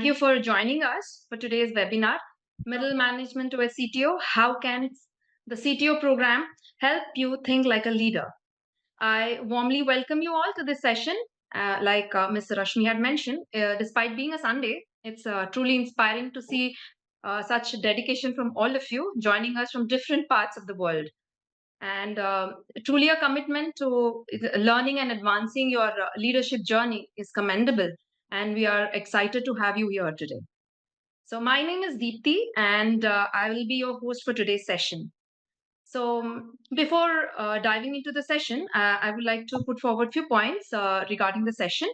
Thank you for joining us for today's webinar, Middle Management to a CTO. How can the CTO program help you think like a leader? I warmly welcome you all to this session. Like Ms. Rashmi had mentioned, despite being a Sunday, it's truly inspiring to see such dedication from all of you joining us from different parts of the world. And truly a commitment to learning and advancing your leadership journey is commendable. And we are excited to have you here today. So my name is Deepthi, and I will be your host for today's session. So before diving into the session, I would like to put forward a few points regarding the session.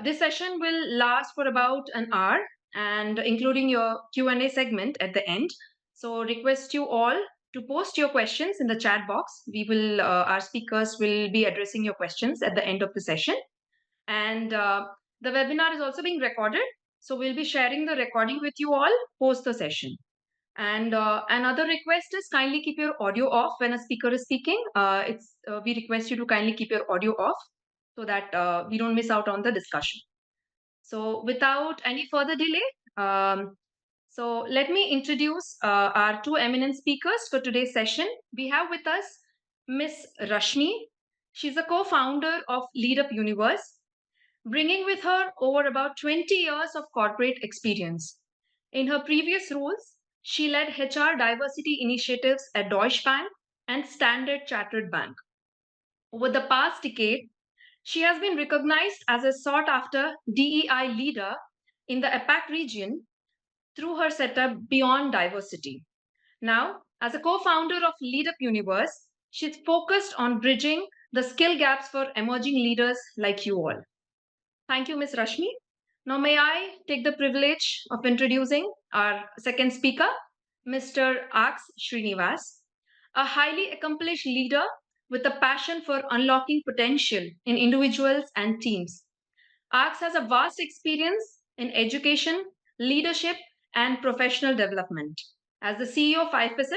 This session will last for about an hour, and including your Q&A segment at the end. So request you all to post your questions in the chat box. Our speakers will be addressing your questions at the end of the session. And the webinar is also being recorded. So we'll be sharing the recording with you all post the session. And another request is kindly keep your audio off when a speaker is speaking. We request you to kindly keep your audio off so that we don't miss out on the discussion. So without any further delay, so let me introduce our two eminent speakers for today's session. We have with us Miss Rashmi. She's a co-founder of LeadUp Universe, bringing with her over about 20 years of corporate experience. In her previous roles, she led HR diversity initiatives at Deutsche Bank and Standard Chartered Bank. Over the past decade, she has been recognized as a sought-after DEI leader in the APAC region through her setup Beyond Diversity. Now, as a co-founder of LeadUp Universe, she's focused on bridging the skill gaps for emerging leaders like you all. Thank you, Ms. Rashmi. Now, may I take the privilege of introducing our second speaker, Mr. Aks Srinivas, a highly accomplished leader with a passion for unlocking potential in individuals and teams. Aks has a vast experience in education, leadership, and professional development. As the CEO of IIT,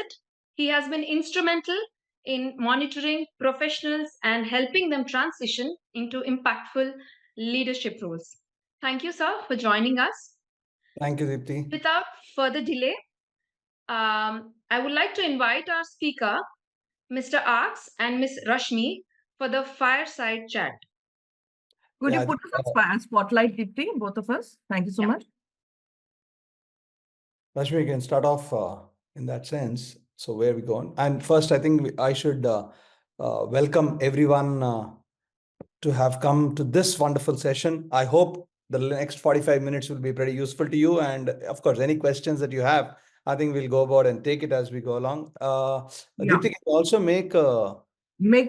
he has been instrumental in monitoring professionals and helping them transition into impactful leadership roles. Thank you, sir, for joining us. Thank you, Deepthi. Without further delay, I would like to invite our speaker, Mr. Aks and Ms. Rashmi, for the fireside chat. Could you put us on spotlight, Deepthi, both of us? Thank you so much. Rashmi, you can start off in that sense. So where are we going? And first, I think I should welcome everyone to have come to this wonderful session. I hope the next 45 minutes will be pretty useful to you. And of course, any questions that you have, I think we'll go about and take it as we go along. Deepthi, can you also make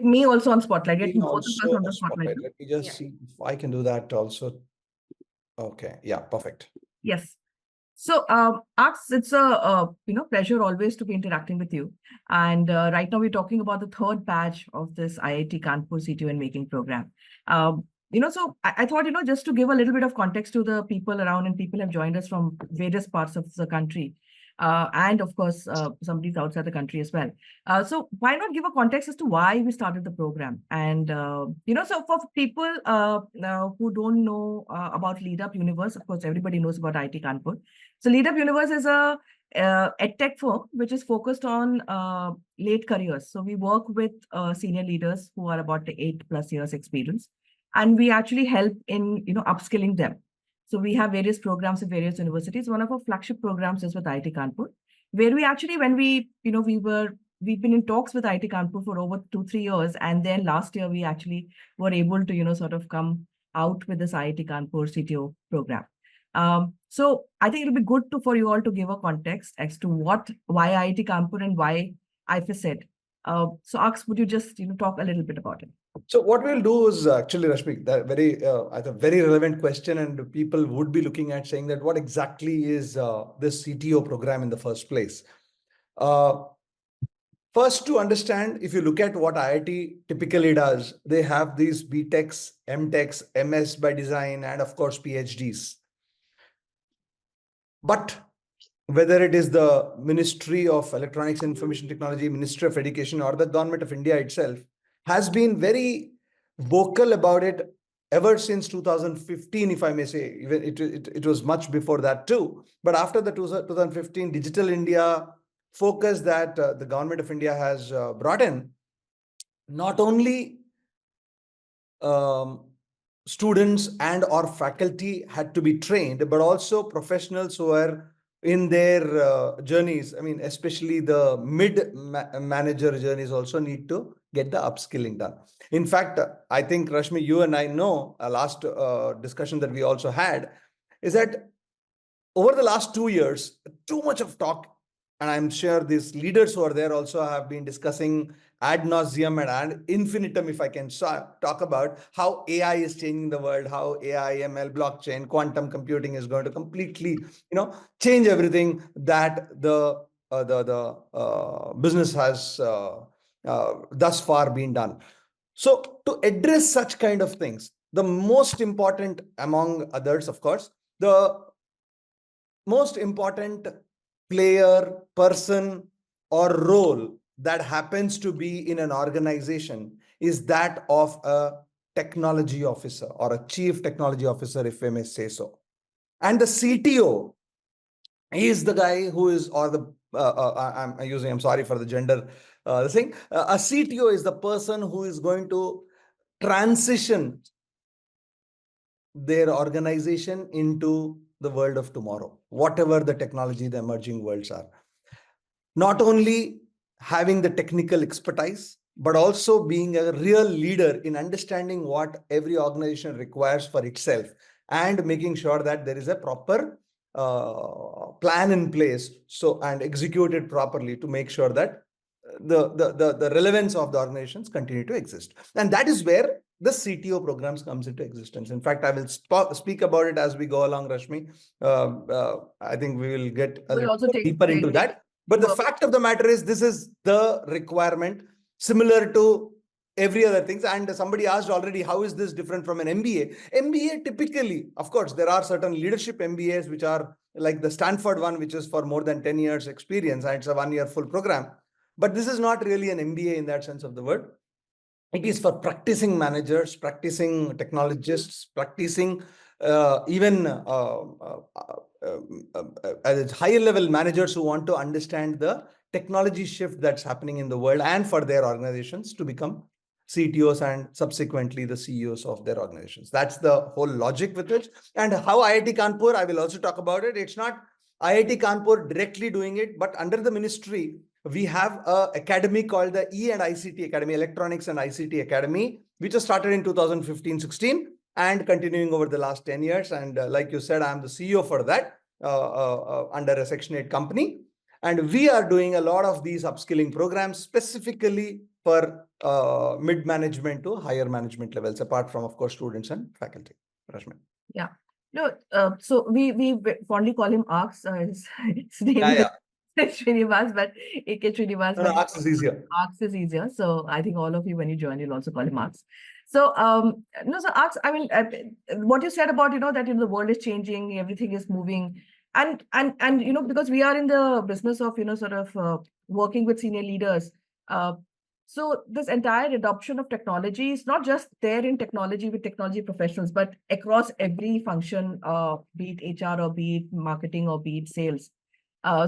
me also on spotlight. Get both of us on the spotlight. Let me just see if I can do that also. Okay. Yeah. Perfect. Yes. So, Aks, it's a pleasure always to be interacting with you. And right now we're talking about the third batch of this IIT Kanpur CTO and Making program. So I thought, just to give a little bit of context to the people around, and people have joined us from various parts of the country. And of course, somebody's outside the country as well. So why not give a context as to why we started the program? And, so for people who don't know about LeadUp Universe, of course, everybody knows about IIT Kanpur. So LeadUp Universe is a edtech firm which is focused on late careers. So we work with senior leaders who are about 8+ years experience, and we actually help in upskilling them. So we have various programs at various universities. One of our flagship programs is with IIT Kanpur, where we actually, when we've been in talks with IIT Kanpur for over 2-3 years, and then last year we actually were able to sort of come out with this IIT Kanpur CTO program. So I think it'll be good for you all to give a context as to why IIT Kanpur and why IIFSED. So Aks, would you just talk a little bit about it? So what we'll do is actually, Rashmi, that very relevant question, and people would be looking at saying that what exactly is this CTO program in the first place? First, to understand, if you look at what IIT typically does, they have these BTechs, MTechs, MS by design, and of course PhDs. But whether it is the Ministry of Electronics and Information Technology, Ministry of Education, or the Government of India itself, has been very vocal about it, ever since 2015, if I may say, even it was much before that too. But after the 2015 Digital India focus that the government of India has brought in, not only students and or faculty had to be trained, but also professionals who are in their journeys. I mean, especially the manager journeys also need to get the upskilling done. In fact, I think, Rashmi, you and I know a last discussion that we also had is that over the last 2 years, too much of talk, and I'm sure these leaders who are there also have been discussing ad nauseum and ad infinitum, if I can talk about how AI is changing the world, how AI, ML, blockchain, quantum computing is going to completely, change everything that the business has thus far been done. So to address such kind of things, the most important among others, of course, the most important player, person, or role that happens to be in an organization is that of a technology officer or a chief technology officer, if I may say so. And the CTO is the guy who is, or the, I'm sorry for the gender thing. A CTO is the person who is going to transition their organization into the world of tomorrow, whatever the technology, the emerging worlds are. Not only having the technical expertise, but also being a real leader in understanding what every organization requires for itself and making sure that there is a proper plan in place and executed properly to make sure that the relevance of the organizations continue to exist. And that is where the CTO programs comes into existence. In fact, I will speak about it as we go along, Rashmi. I think we will get a We'll little also deeper into that. But the fact of the matter is, this is the requirement, similar to every other things. And somebody asked already, how is this different from an MBA? MBA typically, of course, there are certain leadership MBAs which are like the Stanford one, which is for more than 10 years experience, and it's a 1-year full program. But this is not really an MBA in that sense of the word. It is for practicing managers, practicing technologists, practicing even higher level managers who want to understand the technology shift that's happening in the world and for their organizations to become CTOs and subsequently the CEOs of their organizations. That's the whole logic with it. And how IIT Kanpur, I will also talk about it. It's not IIT Kanpur directly doing it, but under the ministry, we have an academy called the E&ICT Academy, Electronics and ICT Academy, which was started in 2015-16 and continuing over the last 10 years. And like you said, I'm the CEO for that under a Section 8 company. And we are doing a lot of these upskilling programs specifically for mid-management to higher management levels, apart from, of course, students and faculty. Rashmi. Yeah. No, so we fondly call him Arks. His name Yeah. is Srinivas, but AK Srinivas. No, Arks is easier. Arks is easier. So I think all of you, when you join, you'll also call him Arks. So no, so Arks, I mean, what you said about, that the world is changing, everything is moving, and because we are in the business of sort of working with senior leaders. So this entire adoption of technology is not just there in technology with technology professionals, but across every function, be it HR or be it marketing or be it sales.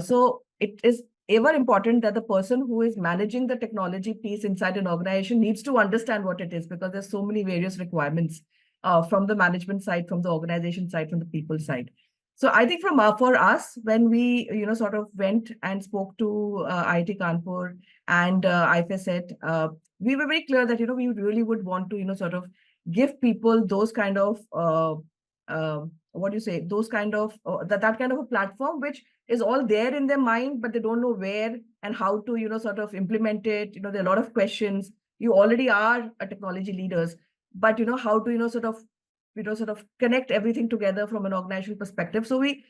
So it is ever important that the person who is managing the technology piece inside an organization needs to understand what it is, because there's so many various requirements from the management side, from the organization side, from the people side. So I think for us, when we sort of went and spoke to IIT Kanpur and IFSET, we were very clear that we really would want to sort of give people those kind of those kind of that kind of a platform which is all there in their mind, but they don't know where and how to sort of implement it. There are a lot of questions. You already are a technology leaders, but how to sort of connect everything together from an organizational perspective. So we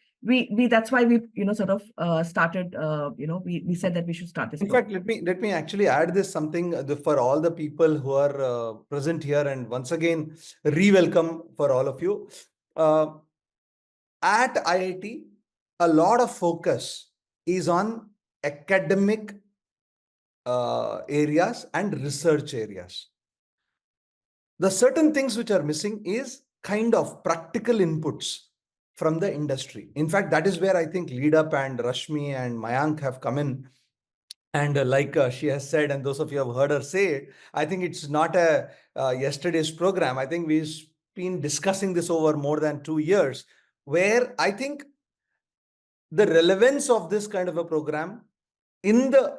that's why we sort of started we said that we should start this. In fact, let me actually add this something for all the people who are present here, and once again re-welcome for all of you. At IIT, a lot of focus is on academic areas and research areas. the certain things which are missing is kind of practical inputs from the industry. In fact, that is where I think Lead Up and Rashmi and Mayank have come in. And like she has said, and those of you have heard her say it, I think it's not a yesterday's program. I think we've been discussing this over more than 2 years, where I think the relevance of this kind of a program in the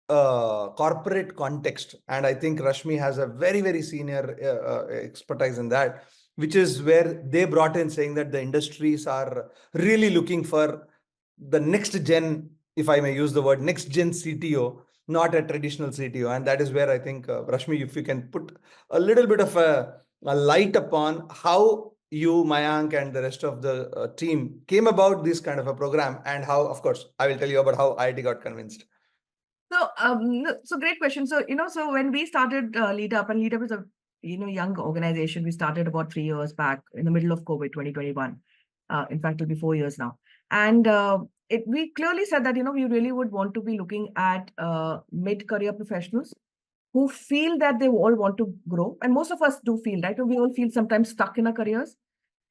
corporate context, and I think Rashmi has a very, very senior expertise in that, which is where they brought in saying that the industries are really looking for the next gen, if I may use the word, next gen CTO, not a traditional CTO. And that is where I think, Rashmi, if you can put a little bit of a light upon how you, Mayank, and the rest of the team came about this kind of a program, and how, of course, I will tell you about how IIT got convinced. So, so great question. So, so when we started Lead Up, and Lead Up is a young organization. We started about 3 years back in the middle of COVID, 2021. In fact, it'll be 4 years now. And we clearly said that we really would want to be looking at mid-career professionals who feel that they all want to grow, and most of us do feel, right? We all feel sometimes stuck in our careers,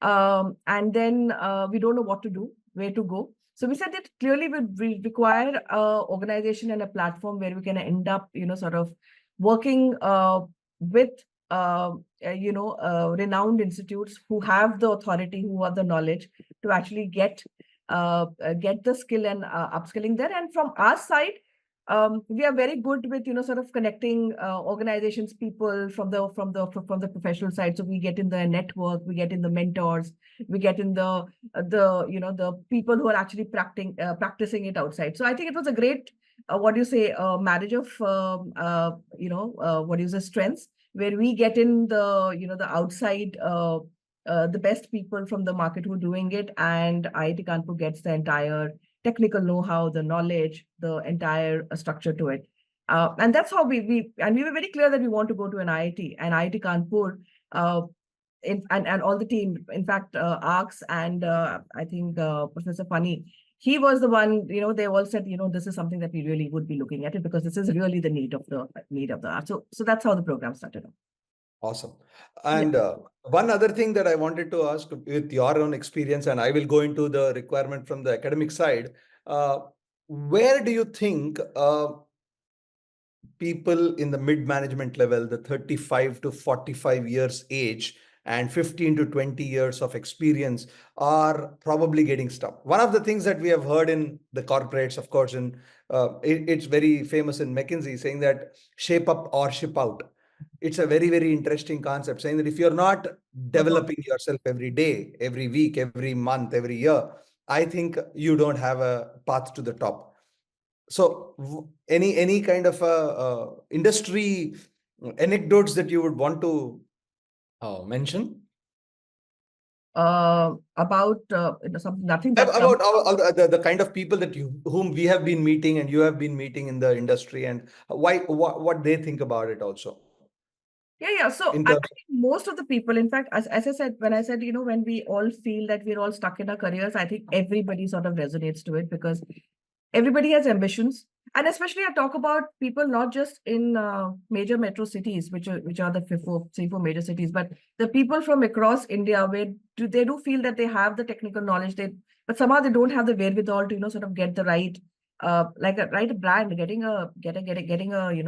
and then we don't know what to do, where to go. So we said that clearly we require an organization and a platform where we can end up, sort of working with, renowned institutes who have the authority, who have the knowledge to actually get the skill and upskilling there. And from our side, we are very good with sort of connecting organizations, people from the professional side. So we get in the network, we get in the mentors, we get in the people who are actually practicing it outside. So I think it was a great marriage of strengths, where we get in the outside the best people from the market who are doing it, and IIT Kanpur gets the entire technical know-how, the knowledge, the entire structure to it. And that's how we were very clear that we want to go to an IIT, and IIT Kanpur, and all the team. In fact, ARCS and I think Professor Funny, he was the one, they all said, this is something that we really would be looking at it, because this is really the need of the art. So that's how the program started. Awesome. And one other thing that I wanted to ask, with your own experience, and I will go into the requirement from the academic side, where do you think people in the mid-management level, the 35 to 45 years age and 15 to 20 years of experience, are probably getting stuck? One of the things that we have heard in the corporates, of course, and it's very famous in McKinsey, saying that shape up or ship out. It's a very, very interesting concept, saying that if you're not developing yourself every day, every week, every month, every year, I think you don't have a path to the top. So any kind of industry anecdotes that you would want to mention? About nothing that about all the kind of people that whom we have been meeting and you have been meeting in the industry, and what they think about it also. Yeah. So I think most of the people, in fact, as I said, when I said, when we all feel that we're all stuck in our careers, I think everybody sort of resonates to it, because everybody has ambitions. And especially I talk about people not just in major metro cities, which are the three, four major cities, but the people from across India, where they do feel that they have the technical knowledge, but somehow they don't have the wherewithal to sort of get the right a brand, getting a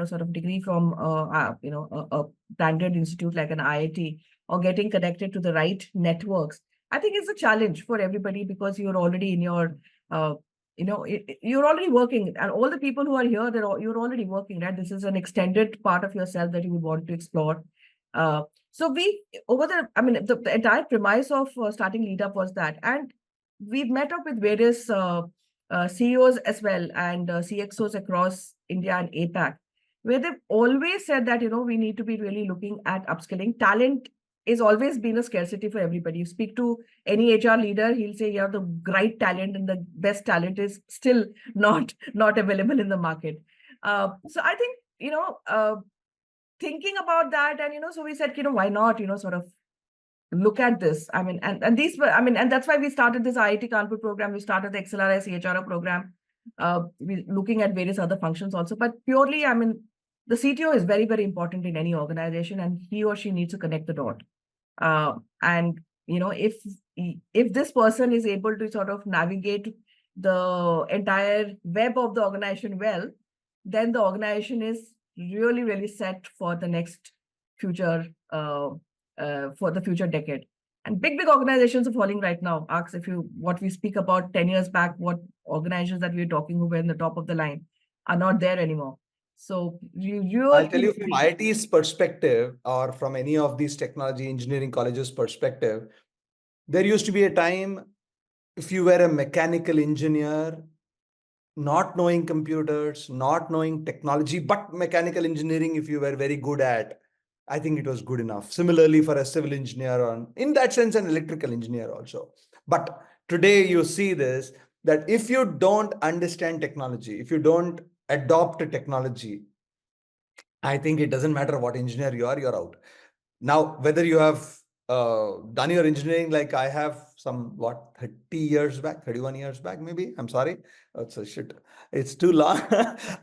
sort of degree from a branded institute like an IIT, or getting connected to the right networks. I think it's a challenge for everybody, because you're already in your you're already working, and all the people who are here, you're already working, right? This is an extended part of yourself that you would want to explore. So the entire premise of starting Lead Up was that, and we've met up with various CEOs as well, and CXOs across India and APAC, where they've always said that, we need to be really looking at upskilling. Talent is always been a scarcity for everybody. You speak to any HR leader, he'll say you have the right talent, and the best talent is still not available in the market. So I think, thinking about that, and, so we said, why not, sort of look at this. I mean, and these were, and that's why we started this IIT Kanpur program. We started the XLRI CHRO program, we looking at various other functions also, but purely, the CTO is very, very important in any organization, and he or she needs to connect the dot. And if this person is able to sort of navigate the entire web of the organization well, then the organization is really, really set for the next future, for the future decade. And big organizations are falling right now. Ask if you what we speak about 10 years back, what organizations that we were talking who were in the top of the line are not there anymore. So I'll tell you from IIT's perspective, or from any of these technology engineering colleges' perspective, there used to be a time if you were a mechanical engineer, not knowing computers, not knowing technology, but mechanical engineering, if you were very good at, I think it was good enough. Similarly, for a civil engineer, or in that sense, an electrical engineer also. But today you see this, that if you don't understand technology, if you don't adopt technology, I think it doesn't matter what engineer you are, you're out. Now, whether you have done your engineering like I have some, 30 years back, 31 years back, maybe, I'm sorry. It's a shit. It's too long.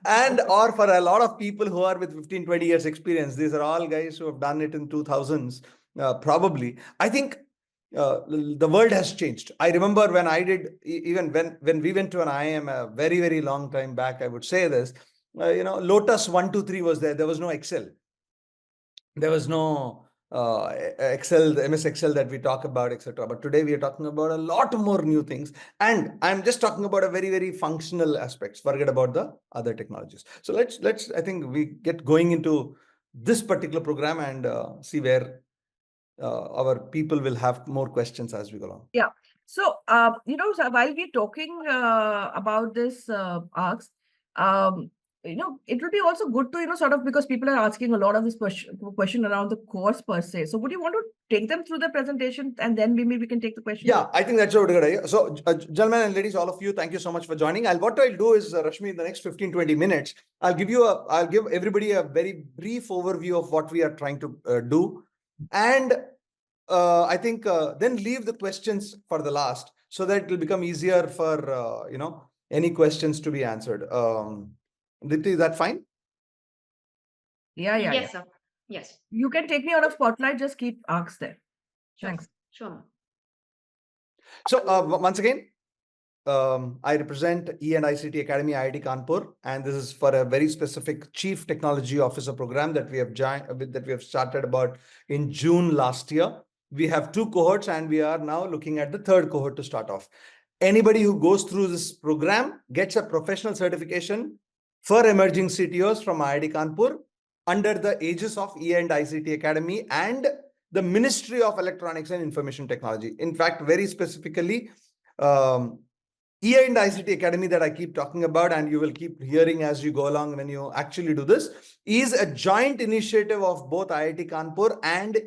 And or for a lot of people who are with 15, 20 years experience, these are all guys who have done it in 2000s, probably. I think the world has changed. I remember when I did, even when we went to an IIM a very, very long time back, I would say this, Lotus 123 was there. There was no Excel. There was no Excel, the MS Excel that we talk about, etc. But today we are talking about a lot more new things. And I'm just talking about a very, very functional aspects. Forget about the other technologies. So let's I think we get going into this particular program and see where our people will have more questions as we go along. Yeah. So, so while we're talking about this arcs, it will be also good to, sort of, because people are asking a lot of this question around the course per se. So would you want to take them through the presentation and then maybe we can take the question? Yeah, I think that's a good idea. So, gentlemen and ladies, all of you, thank you so much for joining. What I'll do is, Rashmi, in the next 15, 20 minutes, I'll give everybody a very brief overview of what we are trying to do. And I think then leave the questions for the last, so that it will become easier for, any questions to be answered. Dipti, is that fine? Yeah. Yes, sir. Yes. You can take me out of spotlight, just keep arcs there. Sure. Thanks. Sure. So once again, I represent E&ICT Academy, IIT Kanpur, and this is for a very specific Chief Technology Officer program that we have started about in June last year. We have 2 cohorts, and we are now looking at the 3rd cohort to start off. Anybody who goes through this program gets a professional certification for emerging CTOs from IIT Kanpur under the aegis of E&ICT Academy and the Ministry of Electronics and Information Technology. In fact, very specifically, E&ICT Academy that I keep talking about, and you will keep hearing as you go along when you actually do this, is a joint initiative of both IIT Kanpur and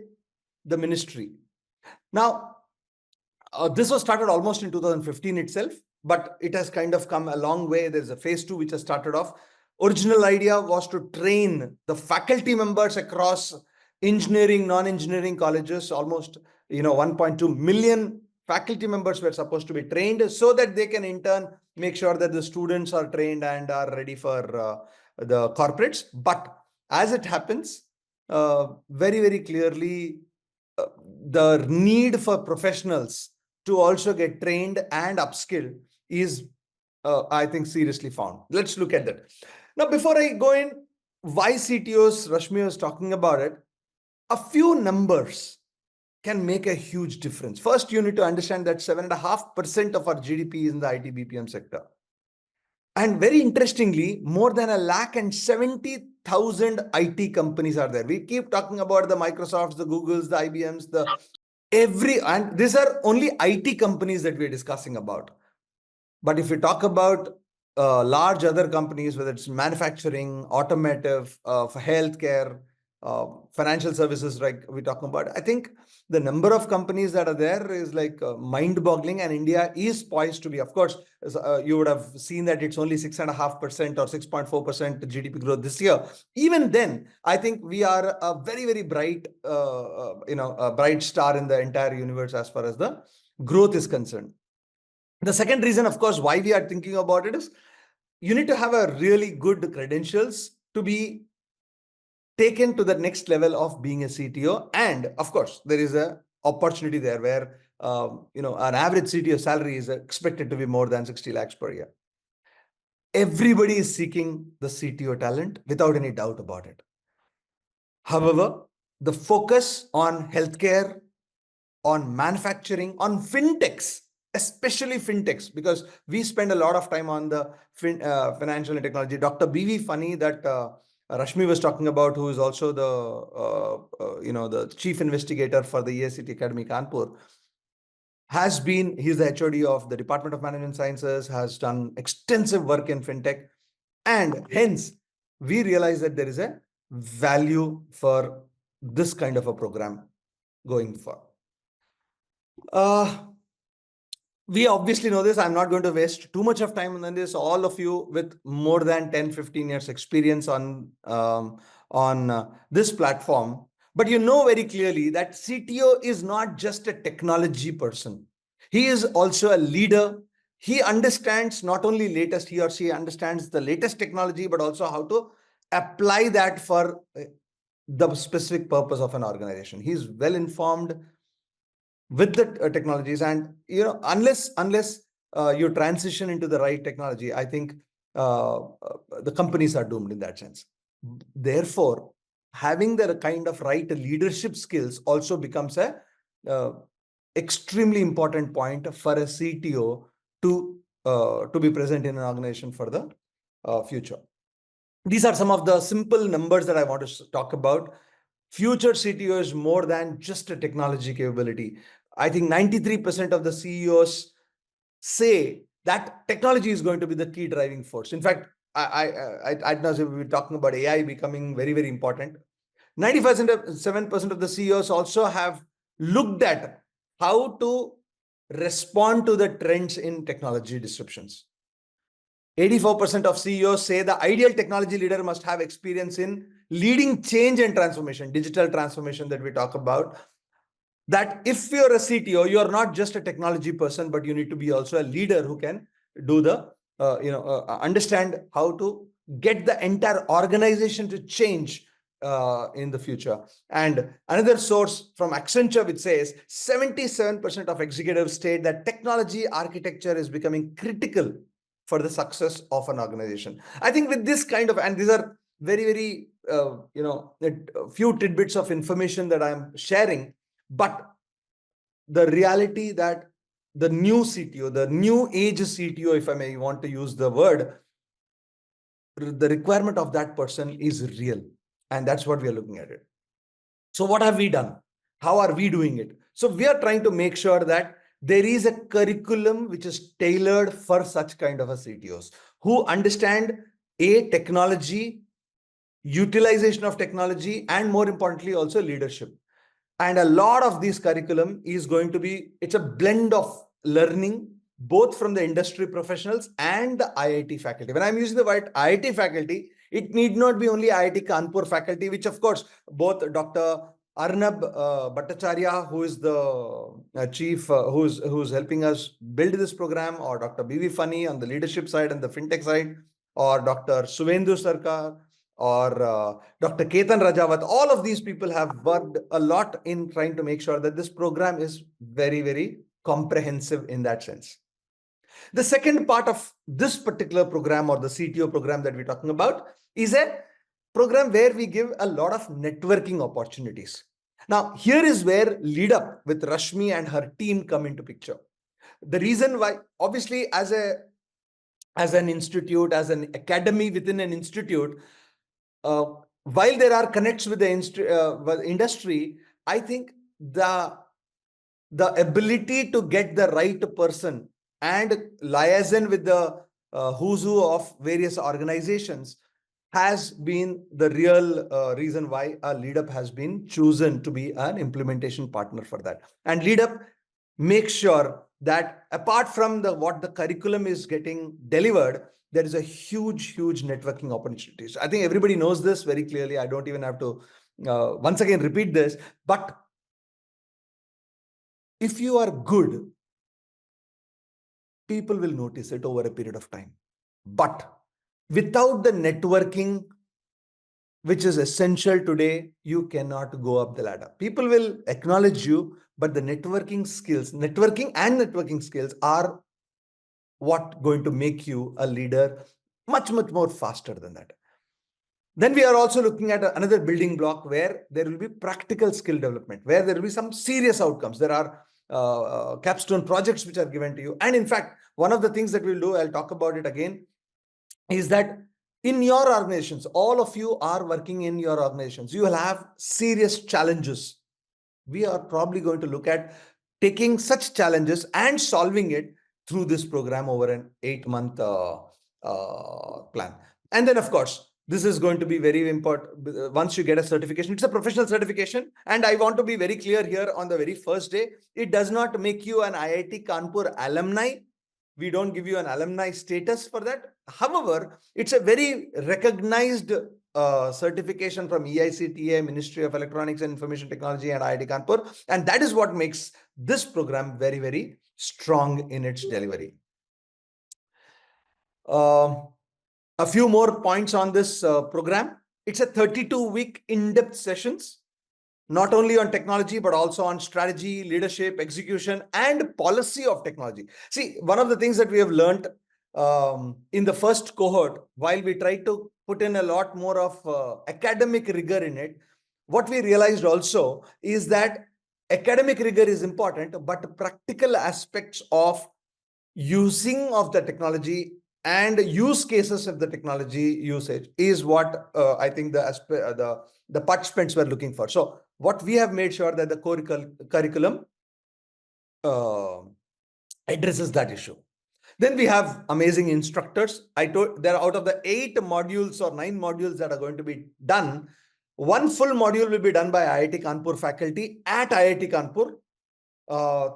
the ministry. Now, this was started almost in 2015 itself, but it has kind of come a long way. There's a phase 2 which has started off. Original idea was to train the faculty members across engineering, non-engineering colleges. Almost 1.2 million faculty members were supposed to be trained, so that they can in turn make sure that the students are trained and are ready for the corporates. But as it happens, very, very clearly, the need for professionals to also get trained and upskilled is, I think, seriously found. Let's look at that. Now, before I go in, why CTOs, Rashmi was talking about it, a few numbers can make a huge difference. First, you need to understand that 7.5% of our GDP is in the IT BPM sector. And very interestingly, more than 170,000 IT companies are there. We keep talking about the Microsofts, the Googles, the IBMs, and these are only IT companies that we're discussing about. But if we talk about large other companies, whether it's manufacturing, automotive, for healthcare, financial services, like we're talking about, I think the number of companies that are there is like mind-boggling, and India is poised to be. Of course, you would have seen that it's only 6.5% or 6.4% GDP growth this year. Even then, I think we are a very, very bright, a bright star in the entire universe as far as the growth is concerned. The second reason, of course, why we are thinking about it is you need to have a really good credentials to be taken to the next level of being a CTO. And of course, there is a opportunity there where an average CTO salary is expected to be more than 60 lakhs per year. Everybody is seeking the CTO talent without any doubt about it. However, the focus on healthcare, on manufacturing, on fintechs, especially fintechs, because we spend a lot of time on the financial and technology. Dr. B.V. Funny that Rashmi was talking about, who is also the chief investigator for the IIT Academy Kanpur, he's the HOD of the Department of Management Sciences, has done extensive work in fintech, and hence we realize that there is a value for this kind of a program going for. We obviously know this. I'm not going to waste too much of time on this. All of you with more than 10, 15 years experience on this platform. But you know very clearly that CTO is not just a technology person. He is also a leader. He understands not only latest, he or she understands the latest technology, but also how to apply that for the specific purpose of an organization. He's well informed with the technologies, and unless you transition into the right technology, I think the companies are doomed in that sense. Therefore, having the kind of right leadership skills also becomes a extremely important point for a CTO to be present in an organization for the future. These are some of the simple numbers that I want to talk about. Future CTO is more than just a technology capability. I think 93% of the CEOs say that technology is going to be the key driving force. In fact, I know we're talking about AI becoming very, very important. 97% of the CEOs also have looked at how to respond to the trends in technology disruptions. 84% of CEOs say the ideal technology leader must have experience in leading change and transformation, digital transformation that we talk about. That if you're a CTO, you're not just a technology person, but you need to be also a leader who can do the, understand how to get the entire organization to change in the future. And another source from Accenture, which says 77% of executives state that technology architecture is becoming critical for the success of an organization. I think with this kind of, and these are very, very, few tidbits of information that I'm sharing, but the reality that the new CTO, the new age CTO, if I may want to use the word, the requirement of that person is real. And that's what we are looking at it. So what have we done? How are we doing it? So we are trying to make sure that there is a curriculum which is tailored for such kind of a CTOs who understand technology, utilization of technology, and more importantly, also leadership. And a lot of this curriculum is going to be, it's a blend of learning, both from the industry professionals and the IIT faculty. When I'm using the word IIT faculty, it need not be only IIT Kanpur faculty, which of course, both Dr. Arnab Bhattacharya, who is the chief, who's helping us build this program, or Dr. B.V. Funny on the leadership side and the fintech side, or Dr. Suvendu Sarkar, or Dr. Ketan Rajawat, all of these people have worked a lot in trying to make sure that this program is very, very comprehensive in that sense. The second part of this particular program, or the CTO program that we're talking about, is a program where we give a lot of networking opportunities. Now, here is where Lead Up with Rashmi and her team come into picture. The reason why, obviously, as an institute, as an academy within an institute, while there are connects with the industry, I think the ability to get the right person and liaison with the who's who of various organizations has been the real reason why Lead Up has been chosen to be an implementation partner for that. And Lead Up makes sure that apart from what the curriculum is getting delivered, there is a huge networking opportunities. I think everybody knows this very clearly. I don't even have to once again repeat this, but if you are good, people will notice it over a period of time. But without the networking, which is essential today, you cannot go up the ladder. People will acknowledge you, but the networking skills are what going to make you a leader much more faster than that. Then we are also looking at another building block where there will be practical skill development, where there will be some serious outcomes. There are capstone projects which are given to you. And in fact, one of the things that we'll do, I'll talk about it again, is that in your organizations, all of you are working in your organizations, you will have serious challenges. We are probably going to look at taking such challenges and solving it through this program over an 8-month plan. And then, of course, this is going to be very important. Once you get a certification, it's a professional certification. And I want to be very clear here on the very first day, it does not make you an IIT Kanpur alumni. We don't give you an alumni status for that. However, it's a very recognized certification from E&ICT, Ministry of Electronics and Information Technology, and IIT Kanpur. And that is what makes this program very strong in its delivery. A few more points on this program. It's a 32-week in-depth sessions, not only on technology, but also on strategy, leadership, execution, and policy of technology. See, one of the things that we have learned in the first cohort, while we tried to put in a lot more of academic rigor in it, what we realized also is that academic rigor is important, but practical aspects of using of the technology and use cases of the technology usage is what I think the participants were looking for. So what we have made sure that the core curriculum addresses that issue. Then we have amazing instructors. I told there out of the 8 modules or 9 modules that are going to be done, one full module will be done by IIT Kanpur faculty at IIT Kanpur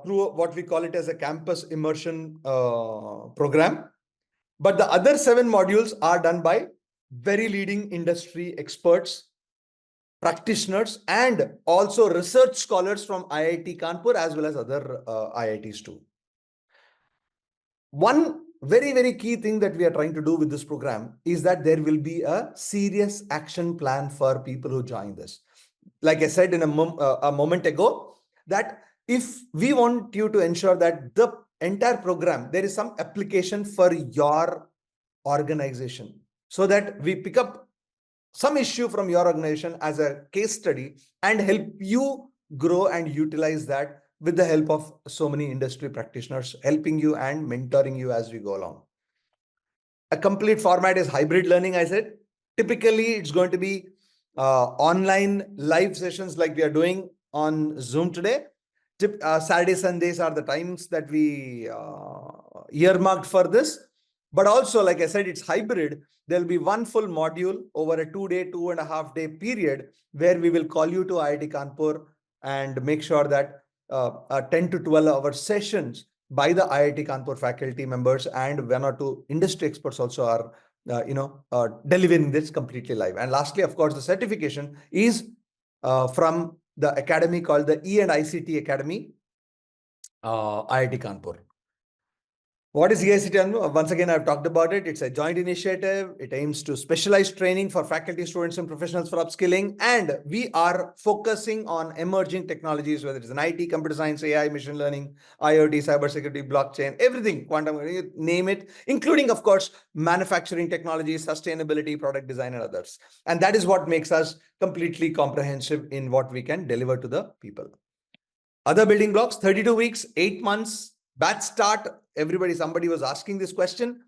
through what we call it as a campus immersion program. But the other 7 modules are done by very leading industry experts, practitioners, and also research scholars from IIT Kanpur as well as other IITs too. One very key thing that we are trying to do with this program is that there will be a serious action plan for people who join this. Like I said in a moment ago, that if we want you to ensure that the entire program, there is some application for your organization, so that we pick up some issue from your organization as a case study and help you grow and utilize that with the help of so many industry practitioners helping you and mentoring you as we go along. A complete format is hybrid learning, I said. Typically, it's going to be online live sessions like we are doing on Zoom today. Saturday, Sundays are the times that we earmarked for this. But also, like I said, it's hybrid. There'll be one full module over a 2-day, 2.5-day period where we will call you to IIT Kanpur and make sure that 10 to 12 hour sessions by the IIT Kanpur faculty members and 1 or 2 industry experts also are delivering this completely live. And lastly, of course, the certification is from the academy called the E&ICT Academy, IIT Kanpur. What is E&ICT? Once again, I've talked about it. It's a joint initiative. It aims to specialize training for faculty, students, and professionals for upskilling. And we are focusing on emerging technologies, whether it's an IT, computer science, AI, machine learning, IoT, cybersecurity, blockchain, everything, quantum, name it, including, of course, manufacturing technology, sustainability, product design, and others. And that is what makes us completely comprehensive in what we can deliver to the people. Other building blocks, 32 weeks, 8 months, batch start. Somebody was asking this question.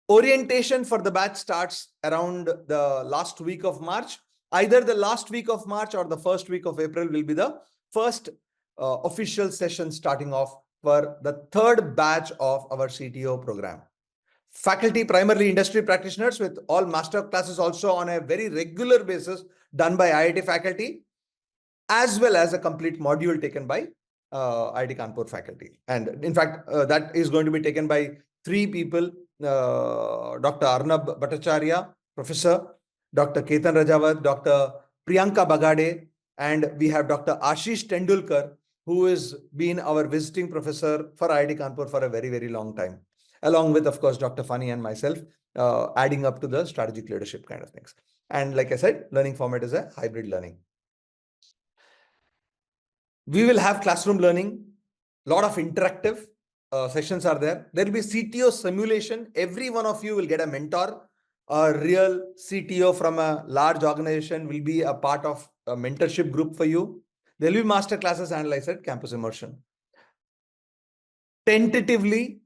Orientation for the batch starts around the last week of March. Either the last week of March or the first week of April will be the first official session starting off for the 3rd batch of our CTO program. Faculty, primarily industry practitioners, with all master classes also on a very regular basis done by IIT faculty, as well as a complete module taken by IIT Kanpur faculty. And in fact, that is going to be taken by 3 people, Dr. Arnab Bhattacharya, Professor, Dr. Ketan Rajawat, Dr. Priyanka Bagade, and we have Dr. Ashish Tendulkar, who has been our visiting professor for IIT Kanpur for a very long time, along with, of course, Dr. Fani and myself, adding up to the strategic leadership kind of things. And like I said, learning format is a hybrid learning. We will have classroom learning, lot of interactive sessions are there. There will be CTO simulation. Every one of you will get a mentor. A real CTO from a large organization will be a part of a mentorship group for you. There will be master classes and, like I said, campus immersion. Tentatively,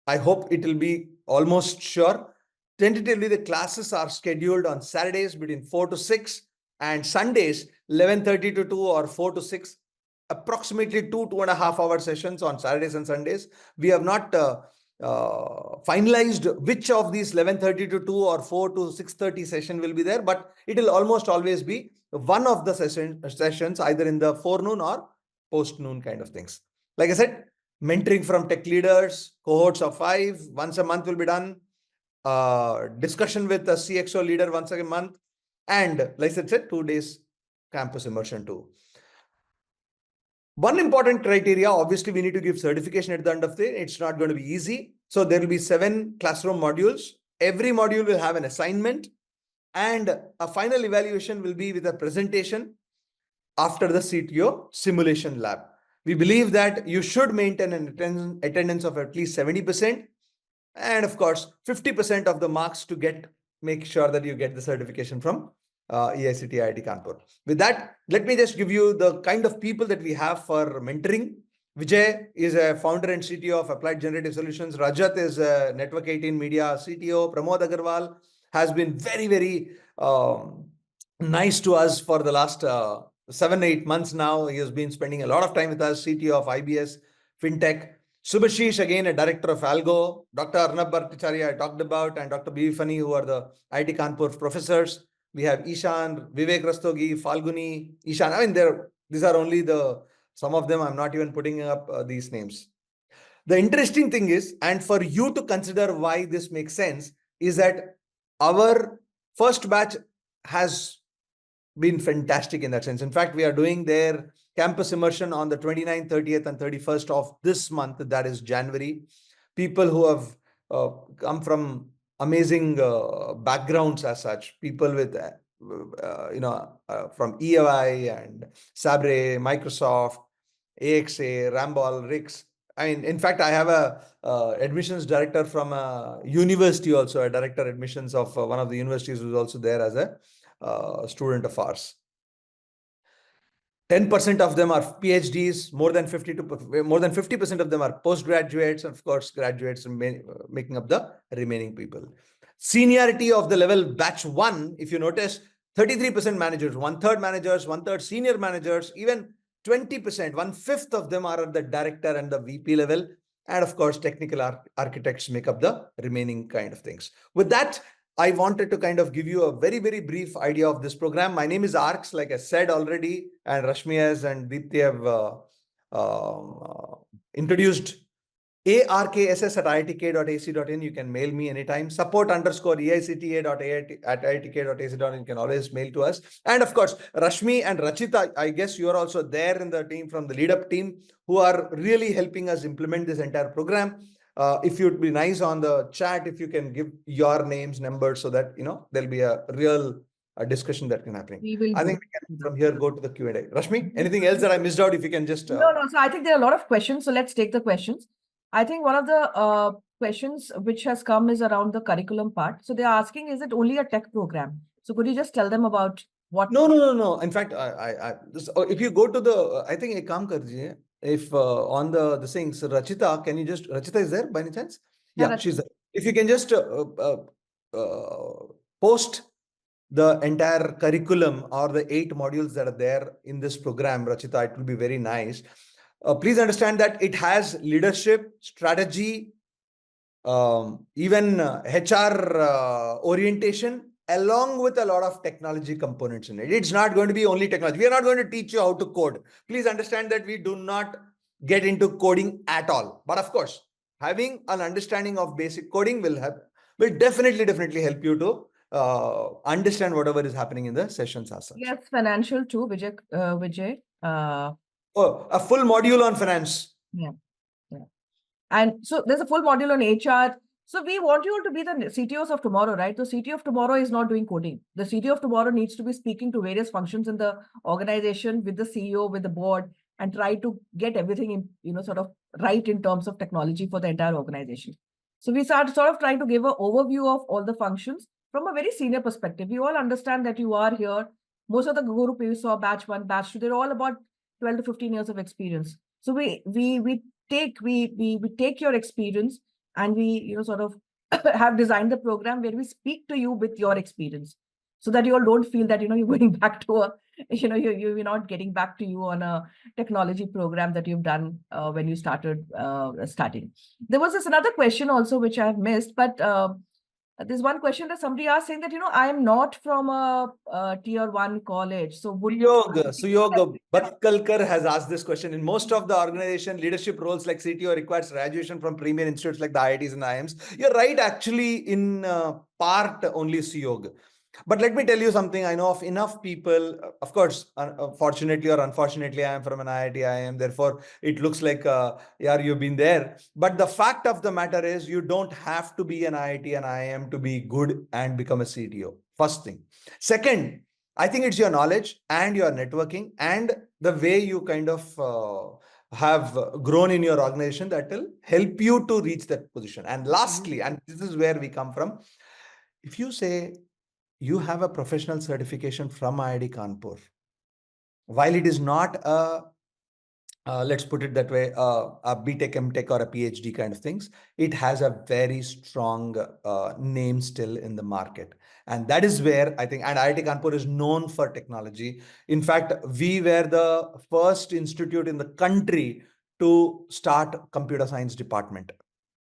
I hope it will be almost sure. Tentatively, the classes are scheduled on Saturdays between 4 to 6 and Sundays 11:30 to 2 or 4 to 6. Approximately 2.5 hour sessions on Saturdays and Sundays. We have not finalized which of these 11:30 to 2 or 4 to 6:30 session will be there, but it will almost always be one of the sessions either in the forenoon or post noon kind of things. Like I said, mentoring from tech leaders, cohorts of 5, once a month will be done. Discussion with a CXO leader once a month. And like I said, 2 days campus immersion too. One important criteria, obviously, we need to give certification at the end of the day. It's not going to be easy. So there will be 7 classroom modules. Every module will have an assignment and a final evaluation will be with a presentation after the CTO simulation lab. We believe that you should maintain an attendance of at least 70%. And of course, 50% of the marks to make sure that you get the certification from E&ICT IIT Kanpur. With that, let me just give you the kind of people that we have for mentoring. Vijay is a founder and CTO of Applied Generative Solutions. Rajat is a Network 18 Media CTO. Pramod Agarwal has been very, very nice to us for the last 7-8 months now. He has been spending a lot of time with us, CTO of IBS FinTech. Subhashish, again, a director of Algo. Dr. Arnab Bhattacharya, I talked about, and Dr. B. Fani, who are the IIT Kanpur professors. We have Ishan, Vivek Rastogi, Falguni, Ishan. I mean, these are only some of them. I'm not even putting up these names. The interesting thing is, and for you to consider why this makes sense, is that our first batch has been fantastic in that sense. In fact, we are doing their campus immersion on the 29th, 30th, and 31st of this month, that is January. People who have come from amazing backgrounds as such, people with, from EY and Sabre, Microsoft, AXA, Rambol, RIX. I mean, in fact, I have a admissions director from a university also, a director admissions of one of the universities who's also there as a student of ours. 10% of them are PhDs, more than 50% of them are postgraduates, and of course, graduates making up the remaining people. Seniority of the level batch 1, if you notice, 33% managers, 1/3 managers, 1/3 senior managers, even 20%, 1/5 of them are at the director and the VP level. And of course, technical architects make up the remaining kind of things. With that, I wanted to kind of give you a very, very brief idea of this program. My name is Arks, like I said already, and Rashmi has and Deepthi have introduced arks@iitk.ac.in. You can mail me anytime. support_eicta.iitk.ac.in. You can always mail to us. And of course, Rashmi and Rachita, I guess you are also there in the team from the lead up team who are really helping us implement this entire program. If you'd be nice on the chat, if you can give your names, numbers, so that, there'll be a real discussion that can happen. I think we can from here go to the Q&A. Rashmi, anything else that I missed out? If you can just... No. So I think there are a lot of questions. So let's take the questions. I think one of the questions which has come is around the curriculum part. So they're asking, is it only a tech program? So could you just tell them about what? No. In fact, if you go to the, I think Ekam Karji, if on the things, Rachita, can you just, Rachita is there by any chance? Yeah, she's there. If you can just post the entire curriculum or the 8 modules that are there in this program, Rachita, it will be very nice. Please understand that it has leadership, strategy, even HR orientation, along with a lot of technology components in it. It's not going to be only technology. We are not going to teach you how to code. Please understand that we do not get into coding at all. But of course, having an understanding of basic coding will definitely help you to understand whatever is happening in the sessions as such. Yes, financial too, Vijay. A full module on finance. Yeah. And so there's a full module on HR. So we want you all to be the CTOs of tomorrow, right? The CTO of tomorrow is not doing coding. The CTO of tomorrow needs to be speaking to various functions in the organization with the CEO, with the board, and try to get everything in, sort of right in terms of technology for the entire organization. So we start sort of trying to give an overview of all the functions from a very senior perspective. We all understand that you are here. Most of the group you saw, batch 1, batch 2, they're all about 12 to 15 years of experience. So we take your experience, and we sort of have designed the program where we speak to you with your experience, so that you all don't feel that you're going back to a you're not getting back to you on a technology program that you've done when you started studying. There was this another question also which I have missed, but there's one question that somebody asked, saying that I am not from a tier 1 college, so would Suyog Batkalkar has asked this question. In most of the organization, leadership roles like CTO requires graduation from premier institutes like the IITs and IIMs. You're right, actually, in part only Suyog. But let me tell you something. I know of enough people. Of course, fortunately or unfortunately, I am from an IIT, IIM. Therefore, it looks like, yeah, you've been there. But the fact of the matter is, you don't have to be an IIT and IIM to be good and become a CTO. First thing. Second, I think it's your knowledge and your networking and the way you kind of have grown in your organization that will help you to reach that position. And lastly, and this is where we come from, if you say you have a professional certification from IIT Kanpur, while it is not a let's put it that way, a BTech, MTech or a PhD kind of things, it has a very strong name still in the market. And that is where I think, and IIT Kanpur is known for technology. In fact, we were the first institute in the country to start computer science department.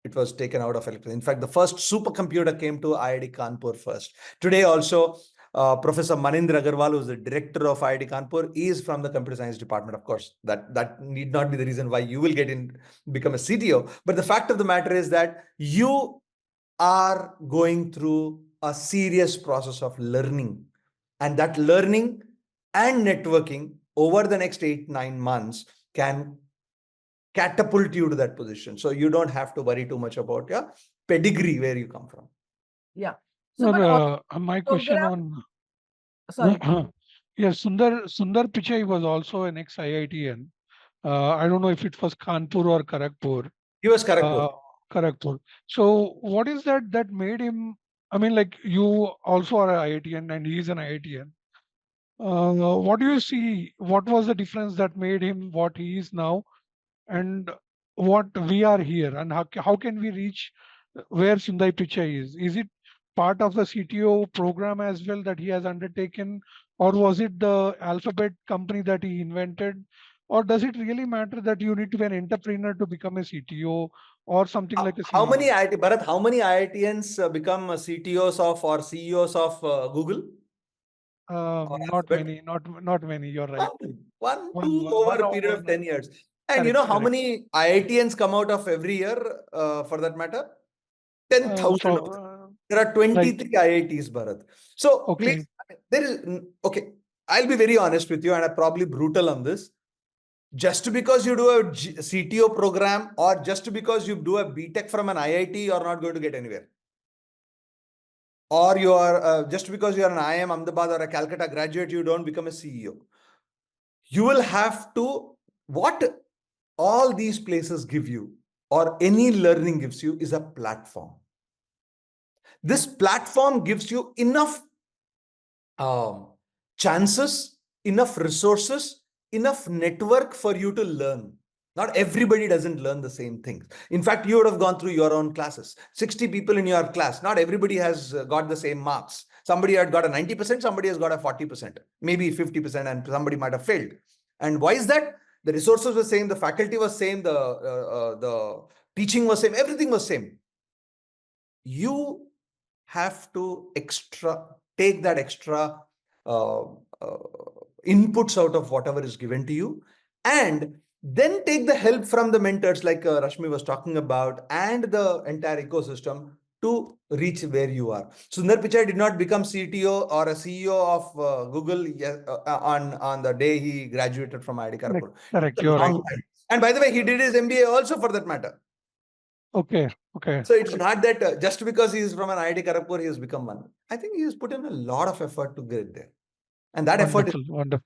It was taken out of electricity. In fact, the first supercomputer came to IIT Kanpur first. Today also, Professor Manindra Agarwal, who is the director of IIT Kanpur, is from the computer science department. Of course, that need not be the reason why you will become a CTO. But the fact of the matter is that you are going through a serious process of learning. And that learning and networking over the next 8-9 months can catapult you to that position. So you don't have to worry too much about your pedigree, where you come from. Yeah. So, Sir, but my question program, on sorry. yes, Sundar Pichai was also an ex-IITian. I don't know if it was Kanpur or Kharagpur. He was Kharagpur. Kharagpur. So what is that made him? I mean, like, you also are an IITian and he is an IITian. What do you see? What was the difference that made him what he is now, and what we are here, and how can we reach where Sundar Pichai is? Is it part of the CTO program as well that he has undertaken, or was it the alphabet company that he invented, or does it really matter that you need to be an entrepreneur to become a CTO or something like a How CEO? many IIT, Bharat, how many IITians become CTOs of or CEOs of Google? Or Not Alphabet? many, not many. You're right. One, One, two one, over one a or period one. of 10 years. And you Correct, know how correct. many IITians come out of every year, for that matter? 10,000 of them. There are Right. 23 IITs, Bharat. So Okay. please, there is, okay, I'll be very honest with you, and I'm probably brutal on this. Just because you do a CTO program or just because you do a BTech from an IIT, you're not going to get anywhere. Or you are, just because you are an IIM Ahmedabad or a Calcutta graduate, you don't become a CEO. You will have to, what all these places give you or any learning gives you is a platform. This platform gives you enough chances, enough resources, enough network for you to learn. Not everybody doesn't learn the same things. In fact, you would have gone through your own classes. 60 people in your class. Not everybody has got the same marks. Somebody had got a 90%, somebody has got a 40%, maybe 50%, and somebody might have failed. And why is that? The resources were same, the faculty was same, the teaching was same, everything was same. You have to take that extra uh, uh, inputs out of whatever is given to you, and then take the help from the mentors like Rashmi was talking about and the entire ecosystem to reach where you are. Sundar Pichai did not become CTO or a CEO of Google on the day he graduated from IIT Kanpur. Correct. It's a You're right. long time. And by the way, he did his MBA also, for that matter. Okay. Okay. So it's not that just because he is from an IIT Kanpur, he has become one. I think he has put in a lot of effort to get there. And that effort is. Wonderful. Wonderful.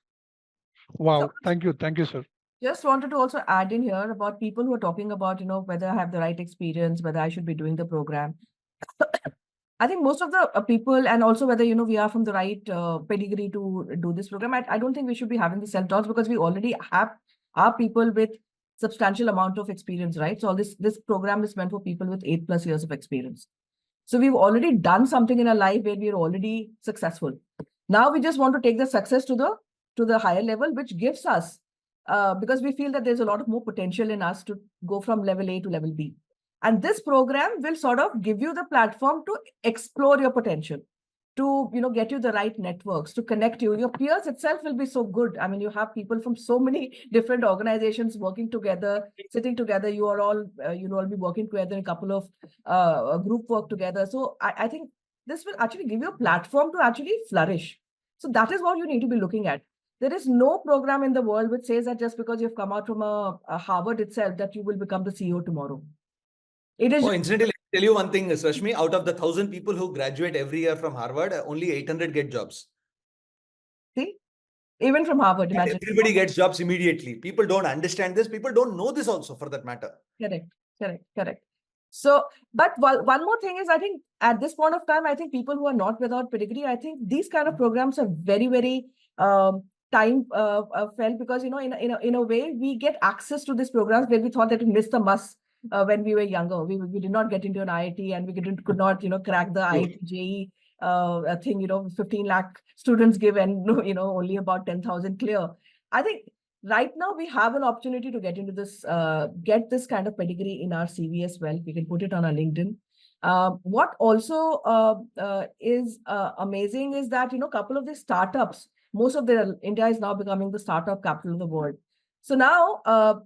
So Wow. Thank you. Thank you, sir. just wanted to also add in here about people who are talking about, whether I have the right experience, whether I should be doing the program. I think most of the people, and also whether, we are from the right pedigree to do this program, I don't think we should be having the self-doubts, because we already have our people with substantial amount of experience, right? So this program is meant for people with 8+ years of experience. So we've already done something in our life where we are already successful. Now we just want to take the success to the higher level, which gives us, because we feel that there's a lot of more potential in us to go from level A to level B. And this program will sort of give you the platform to explore your potential, to get you the right networks, to connect you. Your peers itself will be so good. I mean, you have people from so many different organizations working together, sitting together. You are all you'll all be working together in a couple of group work together. So I think this will actually give you a platform to actually flourish. So that is what you need to be looking at. There is no program in the world which says that just because you've come out from a Harvard itself that you will become the CEO tomorrow. It is. Oh, incidentally, I'll tell you one thing, Rashmi. Out of the 1,000 people who graduate every year from Harvard, only 800 get jobs. See, even from Harvard, And imagine. everybody gets jobs immediately. People don't understand this. People don't know this also, for that matter. Correct. So, but one more thing is, I think at this point of time, I think people who are not without pedigree, I think these kind of programs are very, very time felt, because in a way we get access to these programs where we thought that we missed the bus when we were younger. We did not get into an IIT, and we could not crack the IIT JEE thing. 15 lakh students give, and only about 10,000 clear. I think right now we have an opportunity to get into this, get this kind of pedigree in our CV as well. We can put it on our LinkedIn. What also is amazing is that, a couple of the startups, India is now becoming the startup capital of the world. So now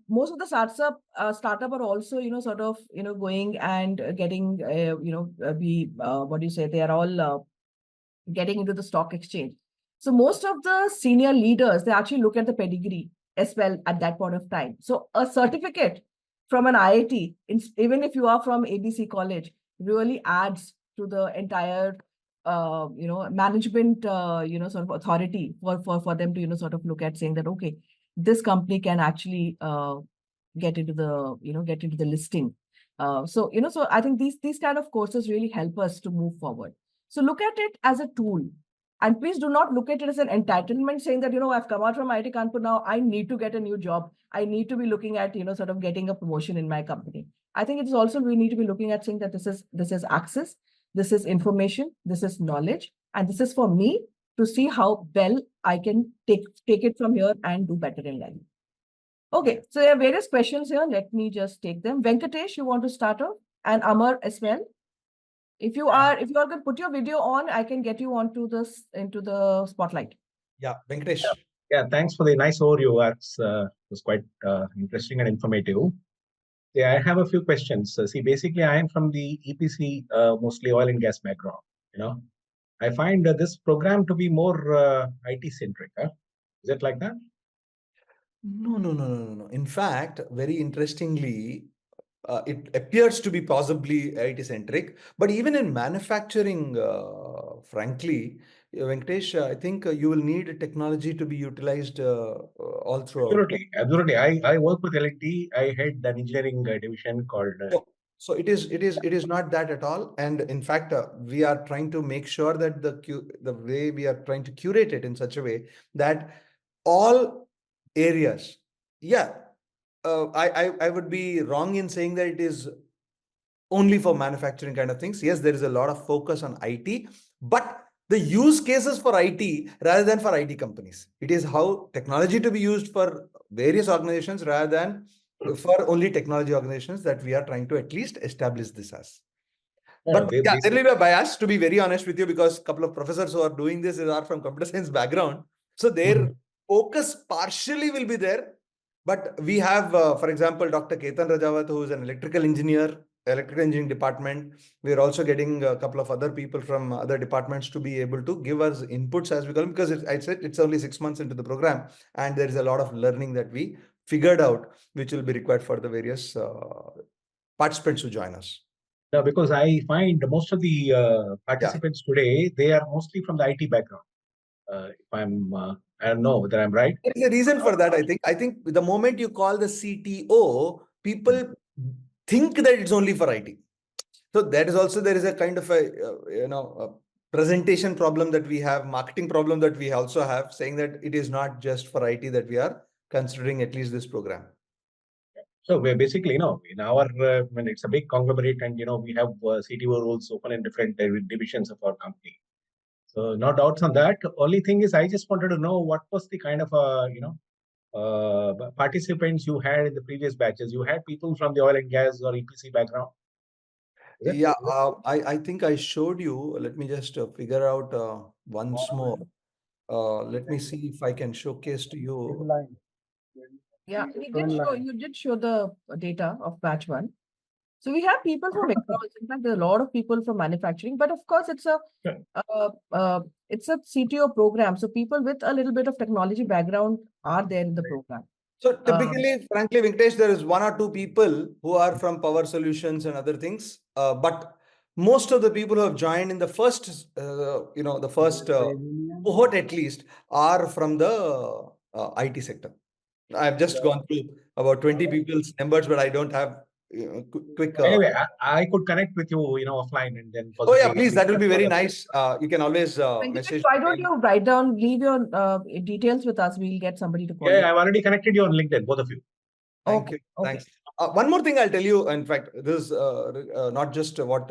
most of the startup are also, sort of, going and getting, what do you say? They are all getting into the stock exchange. So most of the senior leaders, they actually look at the pedigree as well at that point of time. So a certificate from an IIT, even if you are from ABC College, really adds to the entire, management, sort of authority for them to, sort of look at, saying that, okay, this company can actually get into the listing. So I think these kind of courses really help us to move forward. So look at it as a tool. And please do not look at it as an entitlement, saying that, I've come out from IIT Kanpur, now I need to get a new job. I need to be looking at, sort of getting a promotion in my company. I think it is also, we need to be looking at saying that this is access, this is information, this is knowledge, and this is for me to see how well I can take it from here and do better in life. Okay, so there are various questions here. Let me just take them. Venkatesh, you want to start off? And Amar as well. If you are going to put your video on, I can get you into the spotlight. Yeah, Venkatesh. Yeah, thanks for the nice overview. It was quite interesting and informative. Yeah, I have a few questions. See, basically, I am from the EPC, mostly oil and gas background. I find this program to be more IT centric. Is it like that? No. In fact, very interestingly, it appears to be possibly IT centric, but even in manufacturing, frankly, Venkatesh, I think you will need technology to be utilized all throughout. Absolutely. I work with L&T. I head an engineering division called. So it is not that at all. And in fact, we are trying to make sure that the way we are trying to curate it in such a way that all areas, I would be wrong in saying that it is only for manufacturing kind of things. Yes, there is a lot of focus on IT, but the use cases for IT rather than for IT companies. It is how technology to be used for various organizations rather than for only technology organizations that we are trying to at least establish this as. But yeah, there will be a bias, to be very honest with you, because a couple of professors who are doing this are from computer science background. So their focus partially will be there. But we have, for example, Dr. Ketan Rajawat, who is an electrical engineering department. We are also getting a couple of other people from other departments to be able to give us inputs as we call them, because I said it's only 6 months into the program, and there is a lot of learning that we figured out, which will be required for the various participants who join us. No, because I find most of the participants today, they are mostly from the IT background. If I don't know whether I'm right. There's a reason for that, I think. I think the moment you call the CTO, people think that it's only for IT. So that is also, there is a kind of a presentation problem that we have, marketing problem that we also have, saying that it is not just for IT that we are considering at least this program. So we're basically, in our, when it's a big conglomerate and, we have CTO roles open in different divisions of our company. So no doubts on that. Only thing is, I just wanted to know what was the kind of, participants you had in the previous batches. You had people from the oil and gas or EPC background? Yeah, I think I showed you. Let me just figure out once more. Let me see if I can showcase to you. Yeah, you did show the data of batch one. So we have people from across. In fact, there are a lot of people from manufacturing, but of course, it's a CTO program. So people with a little bit of technology background are there in the program. So typically, frankly, Venkatesh, there is one or two people who are from power solutions and other things. But most of the people who have joined in the first, the first cohort at least, are from the IT sector. I've just gone through about 20 people's numbers, but I don't have quick. Anyway, I could connect with you, offline and then. Oh yeah, please. That will be very nice. You can always message. Why don't you write down, leave your details with us? We'll get somebody to call you. Yeah, I've already connected you on LinkedIn, both of you. Thank you. Thanks. One more thing I'll tell you. In fact, this is not just what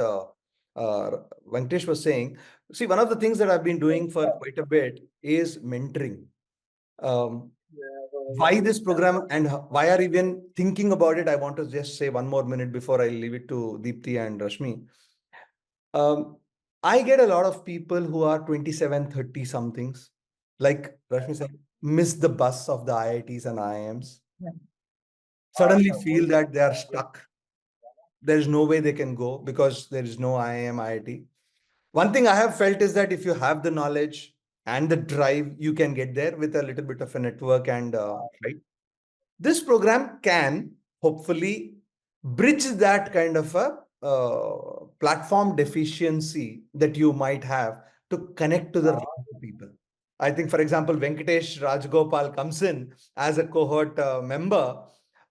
Venkatesh was saying. See, one of the things that I've been doing for quite a bit is mentoring. Why this program and why are even thinking about it? I want to just say one more minute before I leave it to Deepti and Rashmi. I get a lot of people who are 27, 30 somethings, like Rashmi said, miss the bus of the IITs and IIMs. Yeah. Suddenly feel that they are stuck. There's no way they can go because there is no IIM, IIT. One thing I have felt is that if you have the knowledge and the drive, you can get there with a little bit of a network and right. This program can hopefully bridge that kind of a platform deficiency that you might have to connect to the right people. I think, for example, Venkatesh Rajgopal comes in as a cohort member.